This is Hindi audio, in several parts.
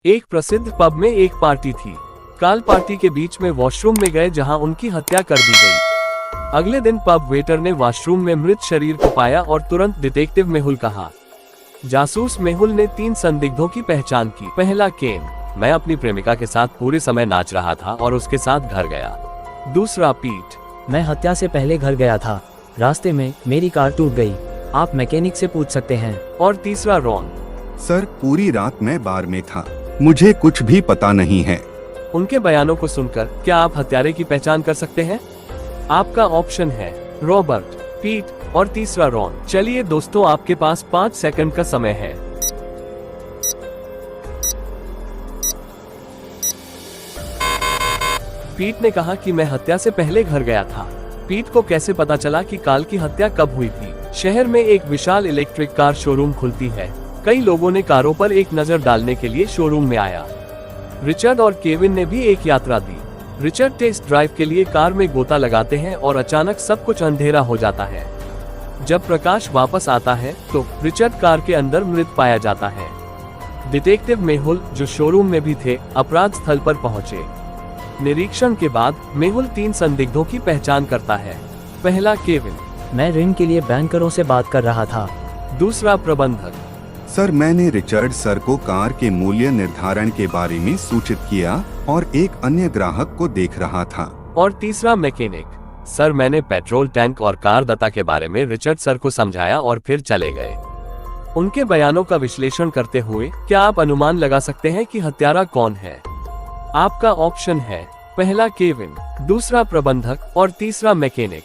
एक प्रसिद्ध पब में एक पार्टी थी। काल पार्टी के बीच में वॉशरूम में गए जहां उनकी हत्या कर दी गई। अगले दिन पब वेटर ने वॉशरूम में मृत शरीर को पाया और तुरंत डिटेक्टिव मेहुल कहा। जासूस मेहुल ने 3 संदिग्धों की पहचान की। पहला केन, मैं अपनी प्रेमिका के साथ पूरे समय नाच रहा था और उसके साथ घर गया। दूसरा पीट, मैं हत्या से पहले घर गया था, रास्ते में मेरी कार टूट गई, आप मैकेनिक से पूछ सकते हैं। और तीसरा रॉन, सर पूरी रात मैं बार में था, मुझे कुछ भी पता नहीं है। उनके बयानों को सुनकर क्या आप हत्यारे की पहचान कर सकते हैं? आपका ऑप्शन है रॉबर्ट, पीट और तीसरा रॉन। चलिए दोस्तों, आपके पास 5 सेकंड का समय है। पीट ने कहा कि मैं हत्या से पहले घर गया था। पीट को कैसे पता चला कि काल की हत्या कब हुई थी? शहर में एक विशाल इलेक्ट्रिक कार शोरूम खुलती है। कई लोगों ने कारों पर एक नजर डालने के लिए शोरूम में आया। रिचर्ड और केविन ने भी एक यात्रा दी। रिचर्ड टेस्ट ड्राइव के लिए कार में गोता लगाते हैं और अचानक सब कुछ अंधेरा हो जाता है। जब प्रकाश वापस आता है तो रिचर्ड कार के अंदर मृत पाया जाता है। डिटेक्टिव मेहुल, जो शोरूम में भी थे, अपराध स्थल पर पहुंचे। निरीक्षण के बाद मेहुल 3 संदिग्धों की पहचान करता है। पहला केविन, मैं ऋण के लिए बैंकरों से बात कर रहा था। दूसरा प्रबंधक, सर मैंने रिचर्ड सर को कार के मूल्य निर्धारण के बारे में सूचित किया और एक अन्य ग्राहक को देख रहा था। और तीसरा मैकेनिक, सर मैंने पेट्रोल टैंक और कार दत्ता के बारे में रिचर्ड सर को समझाया और फिर चले गए। उनके बयानों का विश्लेषण करते हुए क्या आप अनुमान लगा सकते हैं कि हत्यारा कौन है? आपका ऑप्शन है पहला केविन, दूसरा प्रबंधक और तीसरा मैकेनिक।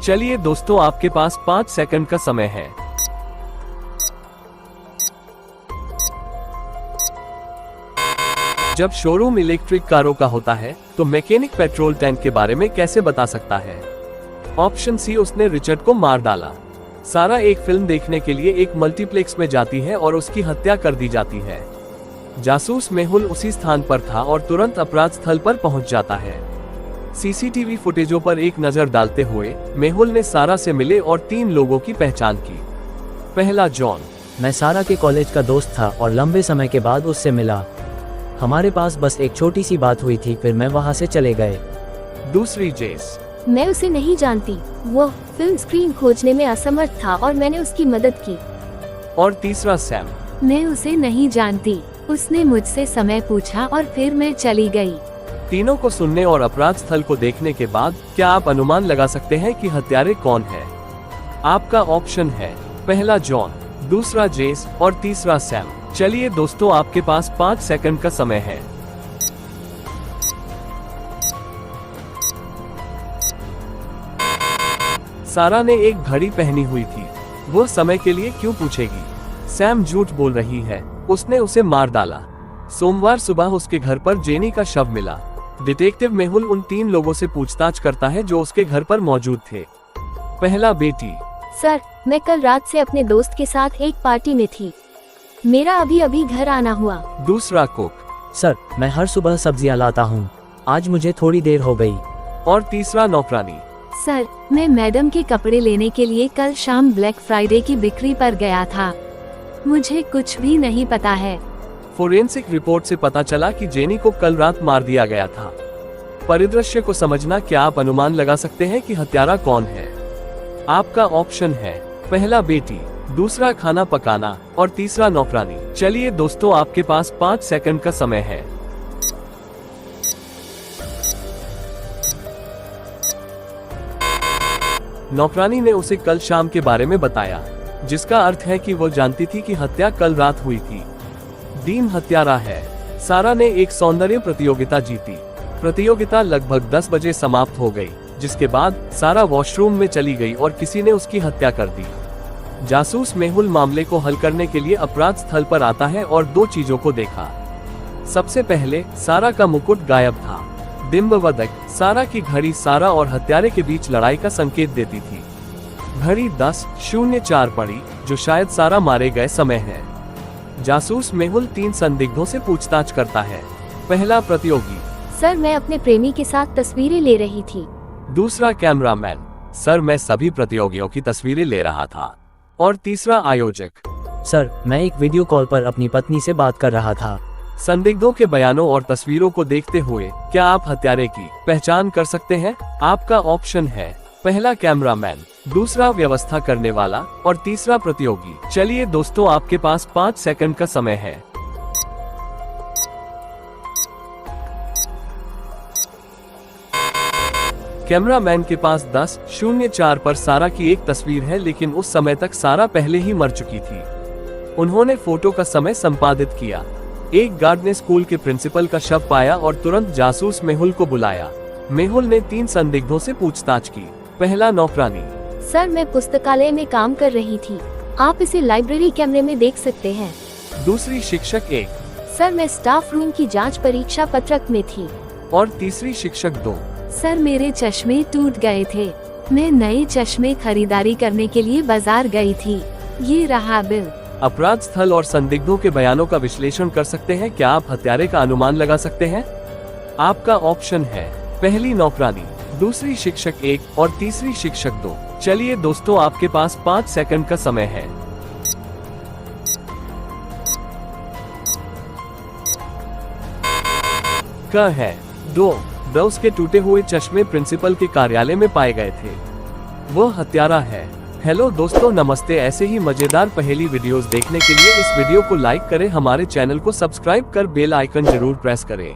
चलिए दोस्तों, आपके पास 5 सेकंड का समय है। जब शोरूम इलेक्ट्रिक कारों का होता है तो मैकेनिक पेट्रोल टैंक के बारे में कैसे बता सकता है? ऑप्शन सी, उसने रिचर्ड को मार डाला। सारा एक फिल्म देखने के लिए एक मल्टीप्लेक्स में जाती है और उसकी हत्या कर दी जाती है। जासूस मेहुल उसी स्थान पर था और तुरंत अपराध स्थल पर पहुंच जाता है। सीसीटीवी फुटेजों पर एक नजर डालते हुए मेहुल ने सारा से मिले और 3 लोगों की पहचान की। पहला जॉन, मैं सारा के कॉलेज का दोस्त था और लंबे समय के बाद उससे मिला। हमारे पास बस एक छोटी सी बात हुई थी, फिर मैं वहाँ से चले गए। दूसरी जेस, मैं उसे नहीं जानती, वो फिल्म स्क्रीन खोजने में असमर्थ था और मैंने उसकी मदद की। और तीसरा सैम, मैं उसे नहीं जानती, उसने मुझसे समय पूछा और फिर मैं चली गई। तीनों को सुनने और अपराध स्थल को देखने के बाद क्या आप अनुमान लगा सकते हैं कि हत्यारे कौन है? आपका ऑप्शन है पहला जॉन, दूसरा जेस और तीसरा सैम। चलिए दोस्तों, आपके पास 5 सेकंड का समय है। सारा ने एक घड़ी पहनी हुई थी, वो समय के लिए क्यों पूछेगी? सैम झूठ बोल रही है, उसने उसे मार डाला। सोमवार सुबह उसके घर पर जेनी का शव मिला। डिटेक्टिव मेहुल उन 3 लोगों से पूछताछ करता है जो उसके घर पर मौजूद थे। पहला बेटी, सर मैं कल रात से अपने दोस्त के साथ एक पार्टी में थी, मेरा अभी घर आना हुआ। दूसरा कुक, सर मैं हर सुबह सब्जियां लाता हूँ, आज मुझे थोड़ी देर हो गई। और तीसरा नौकरानी, सर मैं मैडम के कपड़े लेने के लिए कल शाम ब्लैक फ्राइडे की बिक्री पर गया था, मुझे कुछ भी नहीं पता है। फोरेंसिक रिपोर्ट से पता चला कि जेनी को कल रात मार दिया गया था। परिदृश्य को समझना क्या आप अनुमान लगा सकते हैं कि हत्यारा कौन है? आपका ऑप्शन है पहला बेटी, दूसरा खाना पकाना और तीसरा नौकरानी। चलिए दोस्तों, आपके पास 5 सेकंड का समय है। नौकरानी ने उसे कल शाम के बारे में बताया, जिसका अर्थ है कि वो जानती थी कि हत्या कल रात हुई थी। डीन हत्यारा है। सारा ने एक सौंदर्य प्रतियोगिता जीती। प्रतियोगिता लगभग 10 बजे समाप्त हो गई, जिसके बाद सारा वॉशरूम में चली गई और किसी ने उसकी हत्या कर दी। जासूस मेहुल मामले को हल करने के लिए अपराध स्थल पर आता है और 2 चीजों को देखा। सबसे पहले सारा का मुकुट गायब था। बिंबवधक, सारा की घड़ी सारा और हत्यारे के बीच लड़ाई का संकेत देती थी। घड़ी 10:04 पड़ी, जो शायद सारा मारे गए समय है। जासूस मेहुल 3 संदिग्धों से पूछताछ करता है। पहला प्रतियोगी, सर मैं अपने प्रेमी के साथ तस्वीरें ले रही थी। दूसरा कैमरामैन, सर मैं सभी प्रतियोगियों की तस्वीरें ले रहा था। और तीसरा आयोजक, सर मैं एक वीडियो कॉल पर अपनी पत्नी से बात कर रहा था। संदिग्धों के बयानों और तस्वीरों को देखते हुए क्या आप हत्यारे की पहचान कर सकते हैं? आपका ऑप्शन है पहला कैमरामैन, दूसरा व्यवस्था करने वाला और तीसरा प्रतियोगी। चलिए दोस्तों, आपके पास 5 सेकंड का समय है। कैमरामैन के पास 10:04 पर सारा की एक तस्वीर है, लेकिन उस समय तक सारा पहले ही मर चुकी थी। उन्होंने फोटो का समय संपादित किया। एक गार्ड ने स्कूल के प्रिंसिपल का शव पाया और तुरंत जासूस मेहुल को बुलाया। मेहुल ने 3 संदिग्धों से पूछताछ की। पहला नौकरानी। सर, मैं पुस्तकालय में काम कर रही थी। आप इसे लाइब्रेरी कैमरे में देख सकते हैं। दूसरी शिक्षक 1। सर, मैं स्टाफ रूम की जांच परीक्षा पत्रक में थी। और तीसरी शिक्षक 2। सर, मेरे चश्मे टूट गए थे। मैं नए चश्मे खरीदारी करने के लिए बाजार गई थी। ये रहा बिल। अपराध स्थल और संदिग्धों के बयानों का विश्लेषण कर सकते हैं। क्या आप हत्यारे का अनुमान लगा सकते हैं? आपका ऑप्शन है पहली नौकरानी, दूसरी शिक्षक 1 और तीसरी शिक्षक 2। चलिए दोस्तों, आपके पास 5 सेकंड का समय है। क है 2। उसके टूटे हुए चश्मे प्रिंसिपल के कार्यालय में पाए गए थे। वह हत्यारा है। हेलो दोस्तों, नमस्ते। ऐसे ही मजेदार पहेली वीडियोस देखने के लिए इस वीडियो को लाइक करें, हमारे चैनल को सब्सक्राइब कर बेल आइकन जरूर प्रेस करें।